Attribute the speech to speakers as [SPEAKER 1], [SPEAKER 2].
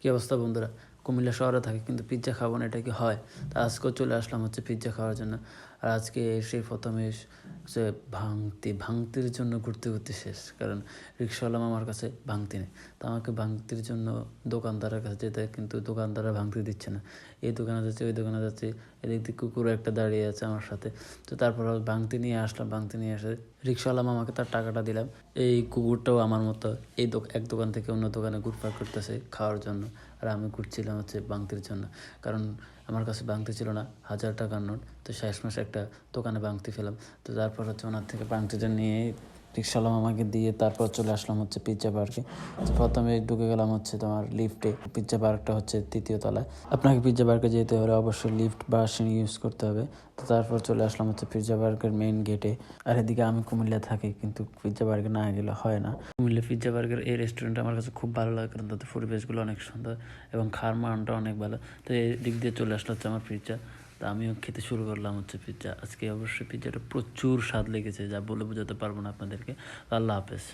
[SPEAKER 1] কী অবস্থা বন্ধুরা? কুমিল্লা শহরে থাকি কিন্তু পিৎজা খাবো না, এটা কি হয়? তা আজকেও চলে আসলাম পিৎজা খাওয়ার জন্য। আর আজকে এসে প্রথমে হচ্ছে ভাঙতির জন্য ঘুরতে ঘুরতে শেষ, কারণ রিক্সাওয়ালা আমার কাছে ভাঙতি নেই। তো আমাকে ভাঙতির জন্য দোকানদারের কাছে যেতে, কিন্তু দোকানদাররা ভাঙতি দিচ্ছে না। এই দোকানে যাচ্ছি, ওই দোকানে যাচ্ছি, এদিক দিয়ে কুকুর একটা দাঁড়িয়ে আছে আমার সাথে। তো তারপর ভাঙতি নিয়ে আসলাম, ভাঙতি নিয়ে এসে রিক্সাওয়ালা মামাকে তার টাকাটা দিলাম। এই কুকুরটাও আমার মতো এক দোকান থেকে অন্য দোকানে ঘুরপাক করতেছে খাওয়ার জন্য, আর আমি ঘুরছিলাম ভাঙতির জন্য। কারণ আমার কাছে ভাঙতি ছিল না, 1000 টাকার নোট। তো শেষমেশ একটা দোকানে ভাঙতি ফেলাম। তো তারপর ওনার থেকে ভাঙতিটা নিয়ে রিক্সাওয়ালা মামাকে দিয়ে তারপর চলে আসলাম পিৎজা পার্কে। তো প্রথমে ঢুকে গেলাম তোমার লিফটে। পিৎজা পার্কটা 3য় তলায়। আপনাকে পিৎজা পার্কে যেতে হলে অবশ্যই লিফট বা সিঁড়ি ইউজ করতে হবে। তো তারপর চলে আসলাম পিৎজা পার্কের মেইন গেটে। আর এদিকে আমি কুমিল্লা থাকি, কিন্তু পিৎজা পার্কে না গেলে হয় না। কুমিল্লা পিৎজা পার্কের এই রেস্টুরেন্টটা আমার কাছে খুব ভালো লাগে, কারণ তাদের পরিবেশগুলো অনেক সুন্দর এবং খাওয়ার মানটা অনেক ভালো। তো এই দিক দিয়ে চলে আসলো আমার পিৎজা। তা আমিও খেতে শুরু করলাম পিৎজা। আজকে অবশ্যই পিৎজাটা প্রচুর স্বাদ লেগেছে, যা বলে বোঝাতে পারবো না আপনাদেরকে। আল্লাহ হাফেজ।